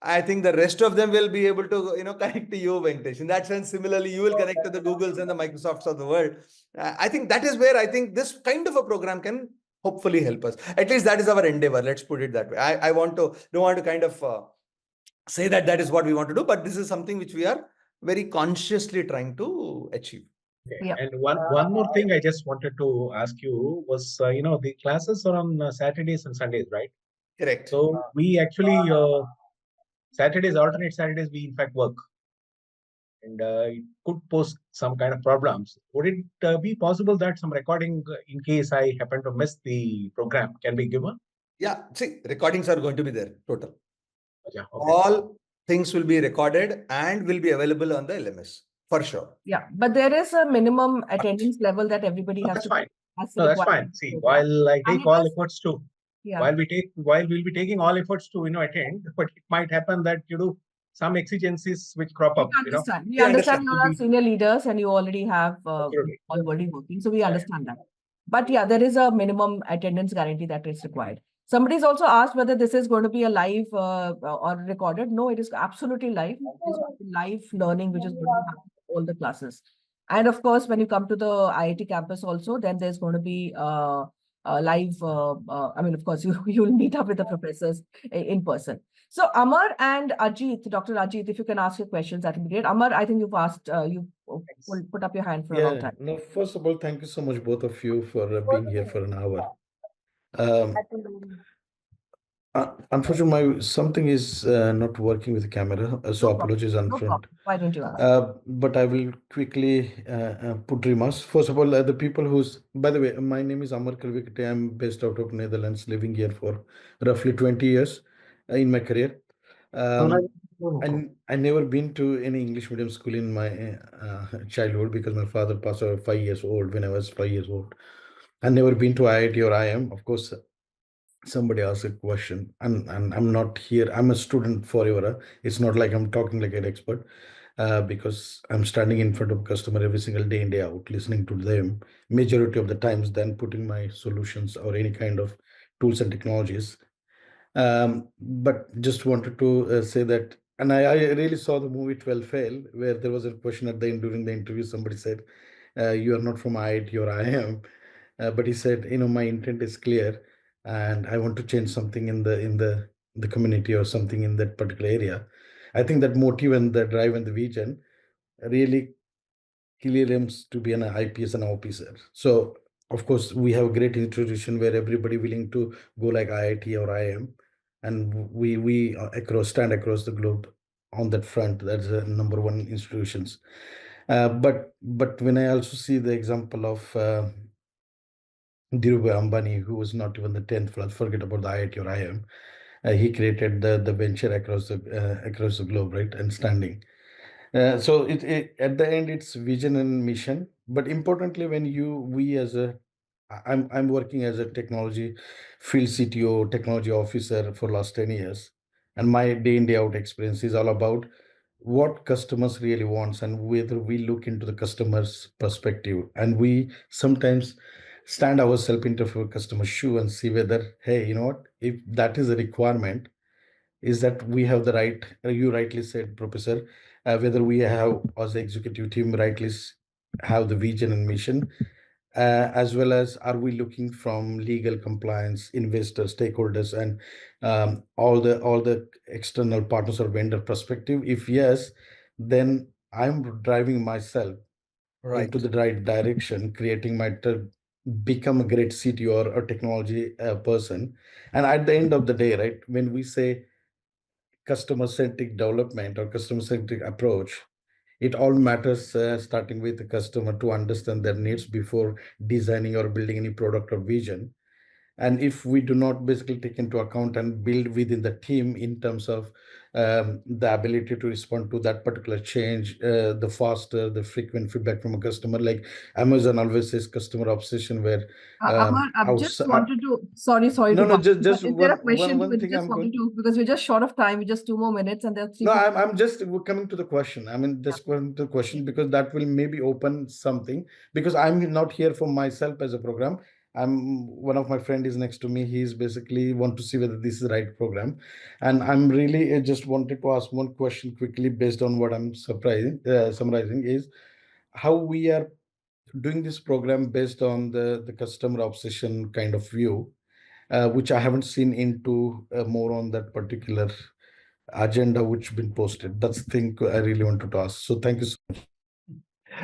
I think the rest of them will be able to, connect to you, Venkatesh. In that sense, similarly, you will connect to the Googles and the Microsofts of the world. I think that is where I think this kind of a program can hopefully help us. At least that is our endeavor. Let's put it that way. I don't want to kind of say that is what we want to do, but this is something which we are very consciously trying to achieve. Okay. Yeah. And one more thing I just wanted to ask you was, the classes are on Saturdays and Sundays, right? Correct. So we actually, alternate Saturdays, we in fact work. And it could pose some kind of problems. Would it be possible that some recording, in case I happen to miss the program, can be given? Yeah, see, recordings are going to be there, total. Yeah, okay. All things will be recorded and will be available on the LMS, for sure. Yeah, but there is a minimum attendance level that everybody has that's to. Fine. No, that's fine. See, while I take all efforts to, while we'll be taking all efforts to, attend, but it might happen that, some exigencies which crop up. We understand you are senior leaders and you already have already working. So we understand that. But yeah, there is a minimum attendance guarantee that is required. Somebody's also asked whether this is going to be a live or recorded. No, it is absolutely live. It is live learning, which is going to happen all the classes. And of course, when you come to the IIT campus also, then there's going to be live, of course, you'll meet up with the professors in person. So Amar and Ajit, Dr. Ajit, if you can ask your questions, that would be great. Amar, I think you've asked, you put up your hand for a long time. No, first of all, thank you so much, both of you, for being here for an hour. Unfortunately, something is not working with the camera, so apologies on front. Why don't you ask? But I will quickly put remarks. First of all, the people who's, by the way, my name is Amar Kalvikate. I'm based out of Netherlands, living here for roughly 20 years in my career. And I never been to any English medium school in my childhood because my father passed away 5 years old when I was 5 years old. I never been to IIT or IIM. Of course, somebody asked a question and I'm not here. I'm a student forever. It's not like I'm talking like an expert. because I'm standing in front of customer every single day in, day out, listening to them majority of the times, than putting my solutions or any kind of tools and technologies. But just wanted to say that, and I really saw the movie 12 Fail, where there was a question at the end during the interview. Somebody said, "You are not from IIT or I am," but he said, "My intent is clear, and I want to change something in the community or something in that particular area." I think that motive and the drive and the vision really clear aims to be an IPS and officer. So of course we have a great institution where everybody willing to go like IIT or IIM, and we stand across the globe on that front. That's the number one institutions. But when I also see the example of Dhirubhai Ambani, who was not even the 10th class, forget about the IIT or IIM. He created the venture across the globe, right, and standing. So at the end, it's vision and mission. But importantly, when we as a I'm working as a technology field CTO, technology officer for last 10 years, and my day in day out experience is all about what customers really wants, and whether we look into the customer's perspective, and we sometimes stand ourselves into a customer's shoe and see whether, hey, what, if that is a requirement, is that we have the right, you rightly said, Professor, whether we have, as the executive team, rightly have the vision and mission, as well as are we looking from legal compliance, investors, stakeholders, and all the external partners or vendor perspective. If yes, then I'm driving myself Right. into the right direction, creating my become a great CTO or a technology person. And at the end of the day, right, when we say customer centric development or customer centric approach, it all matters, starting with the customer to understand their needs before designing or building any product or vision. And if we do not basically take into account and build within the team in terms of the ability to respond to that particular change, the faster, the frequent feedback from a customer, like Amazon always says, customer obsession, where Amar, I just outside, wanted to, sorry no, to no, bump you, but just is there a one question? one Because thing just I'm wanted going. to, because we're just short of time, we just 2 more minutes and there are three. No, I'm just coming to the question. I mean, just going to the question, because that will maybe open something. Because I'm not here for myself as a program. One of my friend is next to me. He's basically want to see whether this is the right program, and I'm really just wanted to ask one question quickly based on what I'm summarizing is how we are doing this program based on the customer obsession kind of view, which I haven't seen into more on that particular agenda which been posted. That's the thing I really wanted to ask. So thank you so much.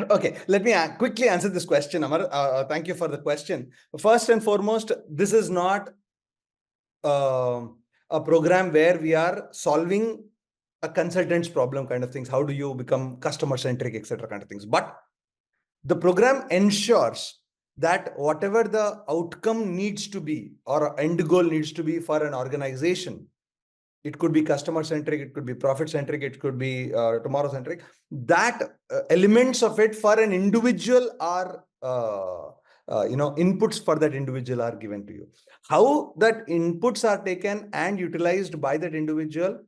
Okay, let me quickly answer this question, Amar. Thank you for the question. First and foremost, this is not a program where we are solving a consultant's problem kind of things. How do you become customer centric, etc. kind of things. But the program ensures that whatever the outcome needs to be or end goal needs to be for an organization, it could be customer centric, it could be profit centric, it could be tomorrow centric, that elements of it for an individual are inputs for that individual are given to you. How that inputs are taken and utilized by that individual,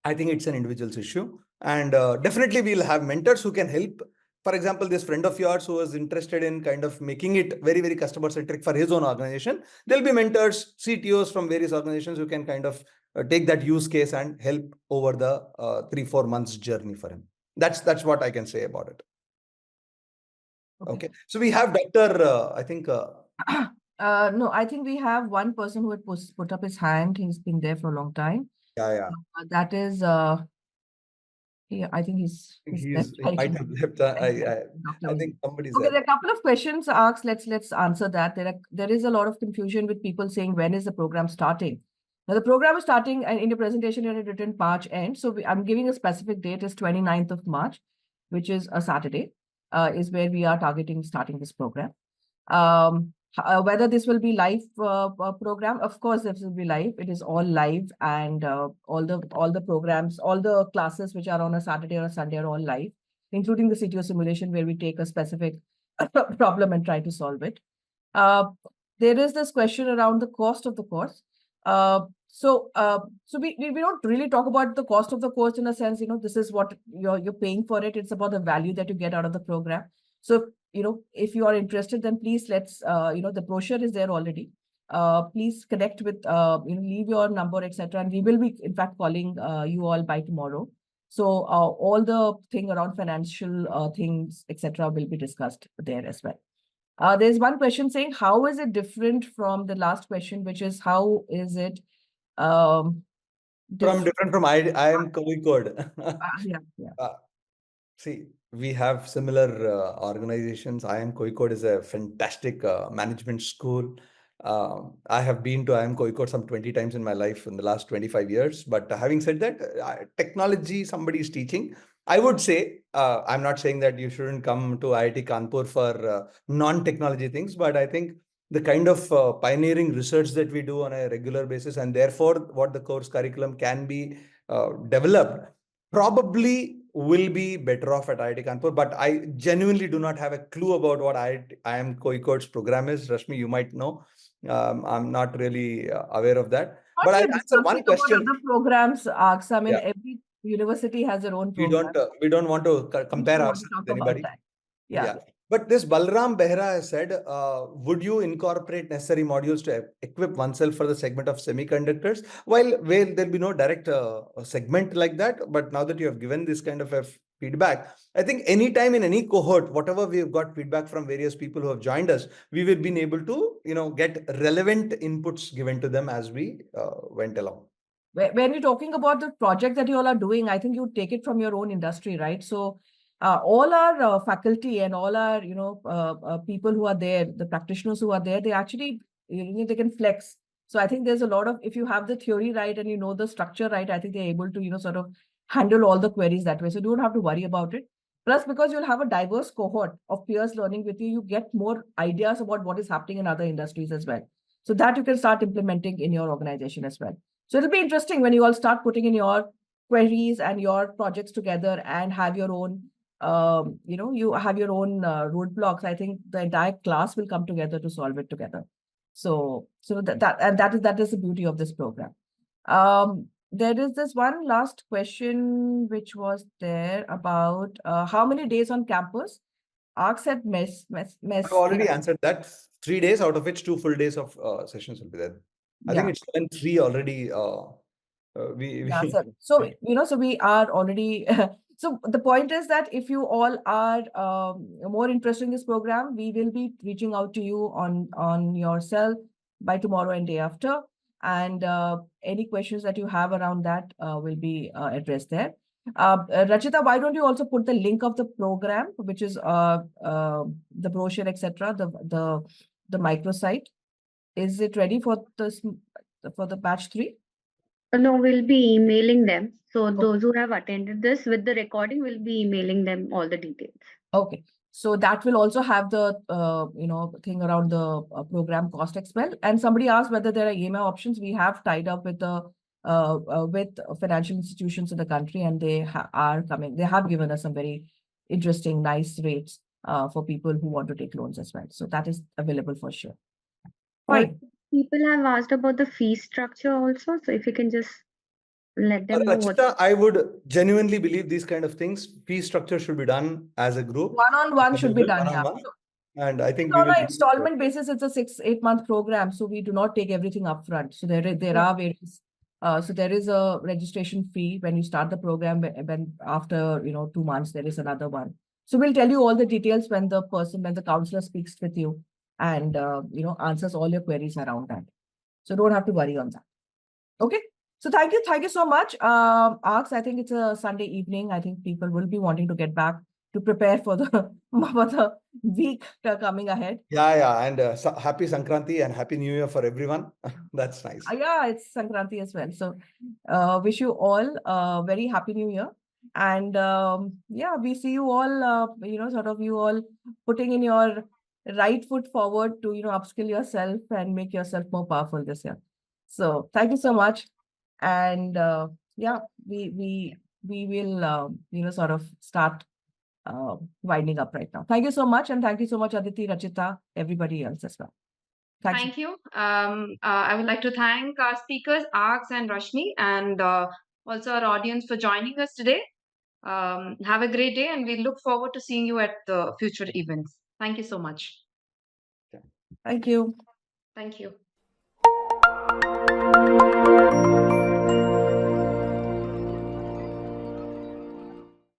I think it's an individual's issue. And definitely we'll have mentors who can help. For example, this friend of yours who was interested in kind of making it very, very customer centric for his own organization, there'll be mentors, CTOs from various organizations who can kind of take that use case and help over the 3-4 months journey for him. That's what I can say about it. Okay. So we have Dr. I think. No, I think we have one person who had put up his hand. He's been there for a long time. Yeah. That is, yeah, I think he's He left. might have left. I think somebody's Okay, there. there are a couple of questions asked. Let's answer that. There is a lot of confusion with people saying, when is the program starting? Now, the program is starting, and in the presentation you had written March end. So I'm giving a specific date is 29th of March, which is a Saturday, is where we are targeting starting this program. Whether this will be live program, of course this will be live. It is all live, and all the programs, all the classes which are on a Saturday or a Sunday are all live, including the CTO simulation, where we take a specific problem and try to solve it. There is this question around the cost of the course. So, we don't really talk about the cost of the course in a sense, this is what you're paying for it. It's about the value that you get out of the program. So, if you are interested, then please let's, the brochure is there already. Please connect with, leave your number, etc. And we will be, in fact, calling you all by tomorrow. So all the thing around financial things, etc., will be discussed there as well. There's one question saying, how is it different from the last question, which is how is it From different from I am Kozhikode. Yeah. See, we have similar organizations. IIM Kozhikode is a fantastic management school. I have been to IIM Kozhikode some 20 times in my life in the last 25 years. But having said that, technology somebody is teaching. I would say, I'm not saying that you shouldn't come to IIT Kanpur for non-technology things, but I think the kind of pioneering research that we do on a regular basis, and therefore what the course curriculum can be developed, probably will be better off at IIT Kanpur, but I genuinely do not have a clue about what IIM Kozhikode's program is. Rashmi, you might know. I'm not really aware of that. But I'll answer one question. Other programs, Aks. I mean, Yeah. every university has their own program. We don't want to compare ourselves talk with anybody. about that. Yeah. But this Balram Behra has said, would you incorporate necessary modules to equip oneself for the segment of semiconductors? Well, there'll be no direct segment like that. But now that you have given this kind of a feedback, I think anytime in any cohort, whatever we've got feedback from various people who have joined us, we will be able to, get relevant inputs given to them as we went along. When you're talking about the project that you all are doing, I think you take it from your own industry, right? So all our faculty and all our, people who are there, the practitioners who are there, they actually, they can flex. So I think there's a lot of, if you have the theory right and you know the structure right, I think they're able to, sort of handle all the queries that way. So you don't have to worry about it. Plus, because you'll have a diverse cohort of peers learning with you, you get more ideas about what is happening in other industries as well. So that you can start implementing in your organization as well. So it'll be interesting when you all start putting in your queries and your projects together and have your own, you have your own roadblocks. I think the entire class will come together to solve it together. So that is the beauty of this program. There is this one last question which was there about how many days on campus. Arc said I've already answered that. 3 days, out of which 2 full days of sessions will be there. I think it's 3 already. So we are already. So the point is that if you all are more interested in this program, we will be reaching out to you on your cell by tomorrow and day after. And any questions that you have around that will be addressed there. Rachita, why don't you also put the link of the program, which is the brochure, etc., the microsite. Is it ready for the batch 3? No, we'll be emailing them. So those who have attended this with the recording, will be emailing them all the details. Okay. So that will also have the thing around the program cost as well. And somebody asked whether there are EMI options. We have tied up with the with financial institutions in the country, and they are coming. They have given us some very interesting, nice rates for people who want to take loans as well. So that is available for sure. Fine. People have asked about the fee structure also. So if you can just let them know. Rachita, I would genuinely believe these kind of things. Fee structure should be done as a group. One-on-one should be done. And I think on an installment basis, it's a 6-8 month program. So we do not take everything upfront. So there are various. So there is a registration fee when you start the program. When after 2 months, there is another one. So we'll tell you all the details when the counselor speaks with you and answers all your queries around that. So don't have to worry on that. Okay. So thank you so much. Arks, I think it's a Sunday evening. I think people will be wanting to get back to prepare for the week coming ahead. Yeah. And happy Sankranti and happy New Year for everyone. That's nice. Yeah, it's Sankranti as well. So wish you all a very happy New Year. And we see you all, you all putting in your right foot forward to, upskill yourself and make yourself more powerful this year. So thank you so much. And we will start winding up right now. Thank you so much. And thank you so much, Aditi, Rachita, everybody else as well. Thanks. Thank you. I would like to thank our speakers, Aks and Rashmi, and also our audience for joining us today. Have a great day, and we look forward to seeing you at the future events. Thank you so much. Thank you. Thank you.